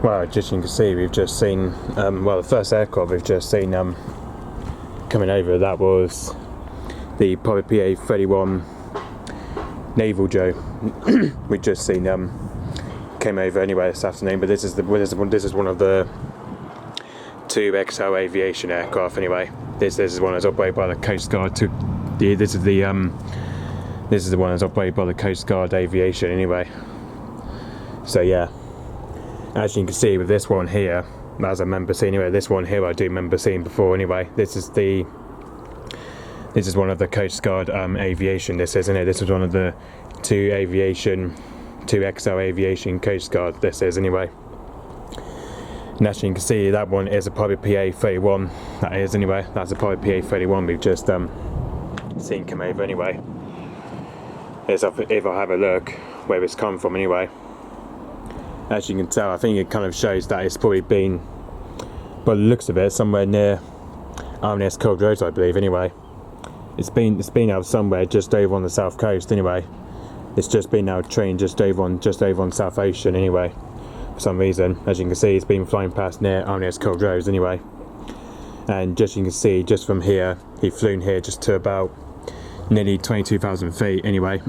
Well, just you can see, we've just seen, well, the first aircraft we've just seen coming over, that was the PA-31 Naval Joe. We've just seen came over anyway this afternoon, but this is one of the two XL Aviation aircraft anyway. This is one that's operated by the Coast Guard. This is the one that's operated by the Coast Guard Aviation anyway. So yeah. As you can see with this one here, as I remember seeing anyway, this one here I do remember seeing before anyway. This is one of the Coast Guard Aviation. This isn't it. This is one of the two XL Aviation Coast Guard. This is anyway. And as you can see, that one is a private PA-31. That is anyway. That's a private PA-31 we've just seen come over anyway. If I have a look where it's come from anyway. As you can tell, I think it kind of shows that it's probably been, by the looks of it, somewhere near RNS Cold Road, I believe. Anyway, it's been out somewhere just over on the south coast. Anyway, it's just been now trained just over on South Ocean. Anyway, for some reason, as you can see, it's been flying past near RNS Cold Road. Anyway, and just you can see, just from here, he flew here just to about nearly 22,000 feet. Anyway.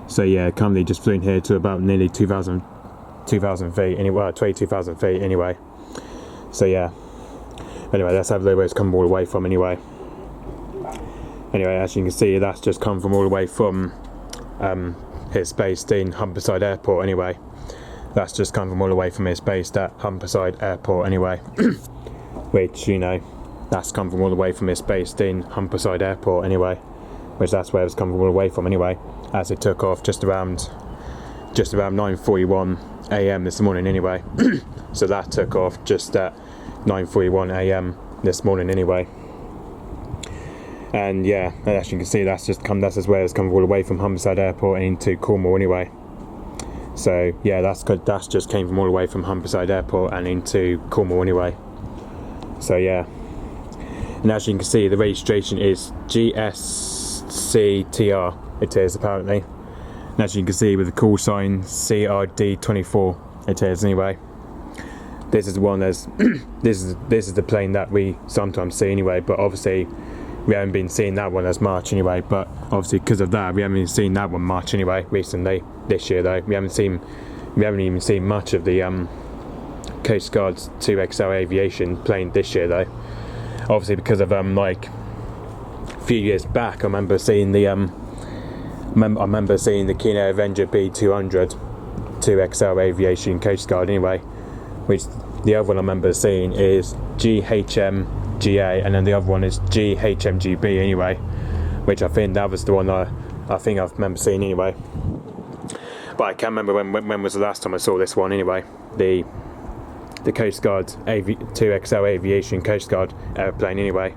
So yeah, currently just flew in here to about nearly 2,000 feet, anyway, 22,000 feet anyway. So yeah, anyway, let's have a look where it's come all the way from anyway. Anyway, as you can see, that's just come from all the way from his based in Humberside Airport anyway. That's just come from all the way from his based at Humberside Airport anyway. Which, you know, that's come from all the way from his based in Humberside Airport anyway. Which that's where it's come from all the way from anyway. As it took off just around 9:41 a.m. this morning anyway. So that took off just at 9:41 a.m. this morning anyway. And yeah, and as you can see, that's just where it's come all the way from Humberside Airport into Cornwall anyway. So yeah, that's good. That's just came from all the way from Humberside Airport and into Cornwall anyway. So yeah, and as you can see, the registration is G-SCTR. It is apparently, and as you can see with the call sign SRD24, it is anyway. This is the one that's this is the plane that we sometimes see anyway, but obviously we haven't been seeing that one as much anyway. But obviously because of that, we haven't been seeing that one much anyway recently. This year though, we haven't even seen much of the Coast Guard's 2XL Aviation plane this year though. Obviously because of like a few years back, I remember seeing the Kino Avenger B200 2XL Aviation Coast Guard anyway, which the other one I remember seeing is GHMGA, and then the other one is GHMGB anyway, which I think that was the one I remember seeing anyway. But I can't remember when was the last time I saw this one anyway, the Coast Guard 2XL Aviation Coast Guard airplane anyway.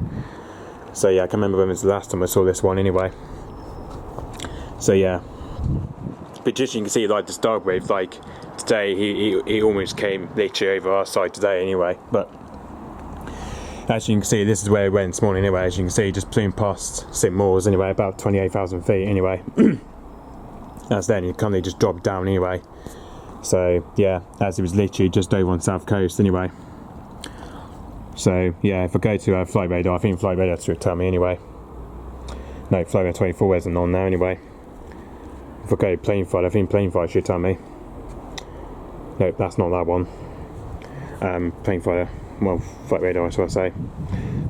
So yeah, I can't remember when was the last time I saw this one anyway. So yeah, but just you can see, like, to start with, like today he almost came literally over our side today anyway. But as you can see, this is where it went this morning anyway. As you can see, just flew past St Maur's anyway, about 28,000 feet anyway. That's then he kind of just dropped down anyway. So yeah, as it was literally just over on South Coast anyway. So yeah, if I go to flight radar, I think flight radar should tell me anyway. No, flight radar 24 isn't on now anyway. If I go plane flight, I think plane flight should tell me. Nope, that's not that one. Plane fighter, well, flight radar, that's what I say.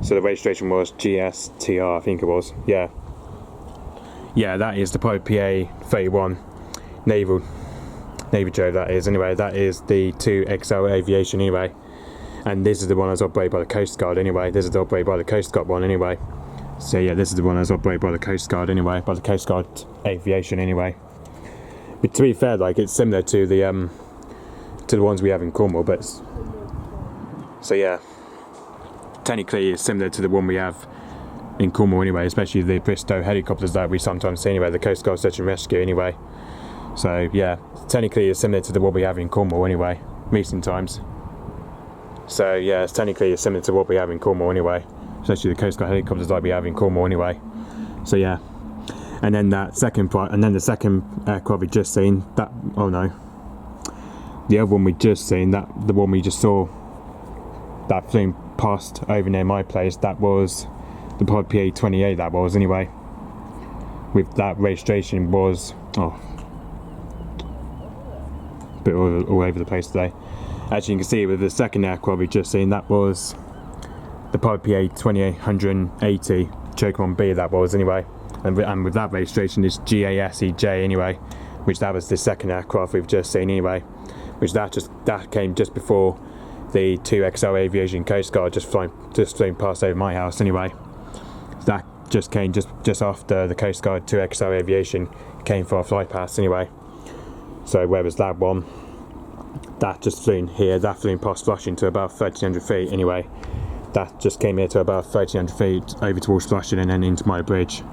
So the registration was G-SCTR, I think it was. Yeah, that is the PA-31 Navy Joe, that is. Anyway, that is the 2XL Aviation anyway. And this is the one that's operated by the Coast Guard anyway. This is the operated by the Coast Guard one anyway. So yeah, this is the one that's operated by the Coast Guard anyway, by the Coast Guard Aviation anyway. But to be fair, like, it's similar to the ones we have in Cornwall, but so yeah, technically it's similar to the one we have in Cornwall anyway, especially the Bristow helicopters that we sometimes see anyway, the Coast Guard Search and Rescue anyway. So yeah, technically it's similar to the what we have in Cornwall anyway, recent times. So yeah, technically it's similar to what we have in Cornwall anyway, especially the Coast Guard helicopters like we have in Cornwall anyway. So yeah, and then that second part, and then the second aircraft we just seen, that, oh no, the other one we just seen, that the one we just saw that flew past over near my place, that was the PA-28, that was anyway. With that registration was, oh, a bit all over the place today. As you can see with the second aircraft we just seen, that was the PA-28-180 Cherokee 1B, that was anyway. And with that registration is G-ASEJ anyway, which that was the second aircraft we've just seen anyway. Which that came just before the 2XL Aviation Coast Guard just flying past over my house anyway. That just came just after the Coast Guard 2XL Aviation came for a flight past anyway. So where was that one? That just flew in here, that flew past Flushing to about 1,300 feet anyway. That just came here to about 1,300 feet over towards Flushing and then into my bridge.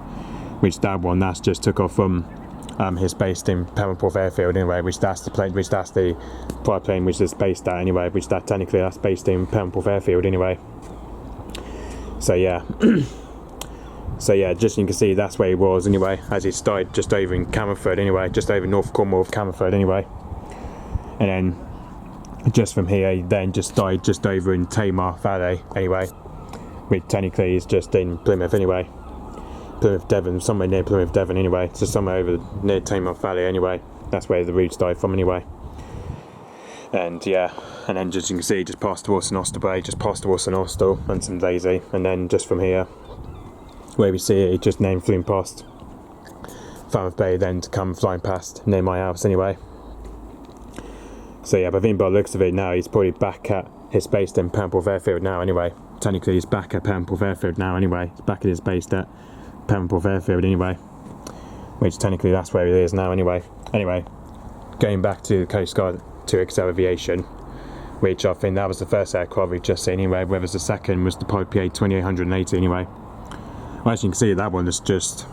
Which that one, that's just took off from is based in Pembroke Airfield anyway, which that's the plane, which that's the private plane which is based at anyway, which that technically that's based in Pembroke Airfield anyway. So yeah, so yeah, just you can see that's where he was anyway, as he started just over in Camerford anyway, just over North Cornwall of Camerford anyway, and then just from here he then just died just over in Tamar Valley anyway, which technically is just in Plymouth anyway. Plymouth Devon, somewhere near Plymouth Devon anyway, so somewhere over near Tamar Valley anyway. That's where the routes died from anyway. And yeah, and then just you can see just past towards St Austell Bay, just past towards St Austell and some Daisy, and then just from here where we see it, it just named flew past Falmouth Bay, then to come flying past near my house anyway. So yeah, but I think by the looks of it now, he's probably back at his base in Pembroke Airfield now anyway. Technically he's back at Pembroke Airfield now anyway. He's back at his base at Pembroke Airfield anyway, which technically that's where he is now anyway. Anyway, going back to the Coast Guard 2XL Aviation, which I think that was the first aircraft we've just seen anyway, whereas the second was the PA-28-180 anyway. Well, as you can see, that one is just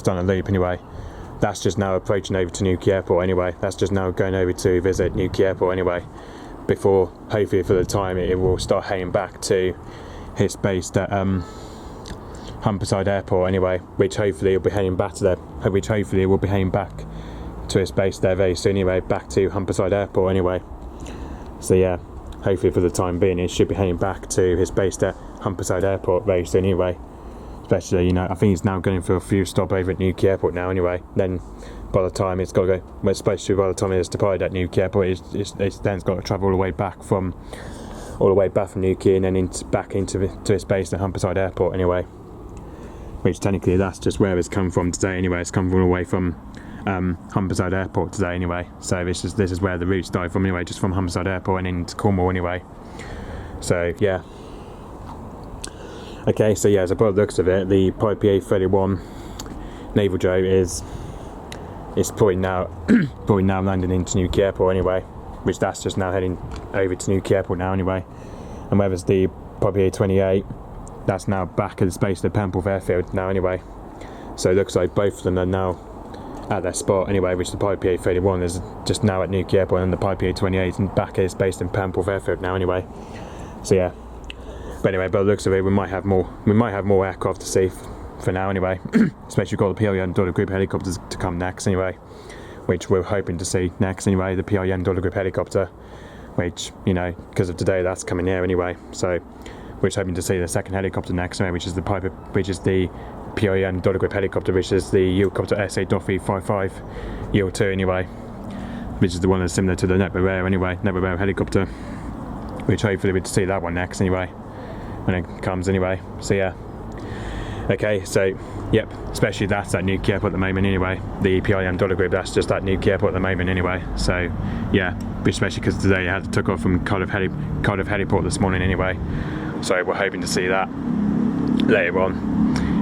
on a loop anyway. That's just now approaching over to Newquay Airport anyway. That's just now going over to visit Newquay Airport anyway, before hopefully for the time it will start heading back to his base at Humberside Airport anyway, which hopefully will be heading back to his base there very soon anyway, back to Humberside Airport anyway. So yeah, hopefully for the time being it should be heading back to his base at Humberside Airport very soon anyway. Especially, you know, I think he's now going for a few stop over at Newquay Airport now anyway. Then by the time it's got to go, well, it's supposed to, by the time it's departed at Newquay Airport, it's then got to travel all the way back from Newquay and then back into his base at Humberside Airport anyway. Which technically that's just where it's come from today anyway. It's come from away from Humberside Airport today anyway. So this is where the routes died from anyway, just from Humberside Airport and into Cornwall anyway. So yeah. Okay, so yeah, as by the looks of it, the PA-31 Naval Joe is probably now landing into Newquay Airport anyway, which that's just now heading over to Newquay Airport now anyway. And whereas the PA-28, that's now back at the space of the Pembroke Airfield now anyway. So it looks like both of them are now at their spot anyway, which the PA-31 is just now at Newquay Airport and the PA-28 and back is based in Pembroke Airfield now anyway. So yeah. But anyway, by the looks of it, we might have more aircraft to see for now anyway. Especially we've got the PA-31 group helicopters to come next anyway, which we're hoping to see next anyway, the PA-31 group helicopter, which, you know, because of today that's coming here anyway. So we're just hoping to see the second helicopter next, which is the PA-31 group helicopter, which is the helicopter SRD24 2 anyway, which is the one that's similar to the Navajo helicopter, which hopefully we'll see that one next anyway, when it comes anyway. So yeah, okay, so yep, especially that's that nuke airport at the moment anyway. The PA-31 group, that's just that nuke airport at the moment anyway. So yeah, especially because today I took off from Cardiff heliport this morning anyway. So we're hoping to see that later on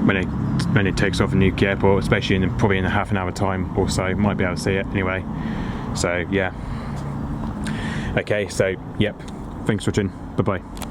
when it takes off a nuke airport, especially probably in a half an hour time or so. Might be able to see it anyway. So yeah. Okay, so yep. Thanks for watching. Bye bye.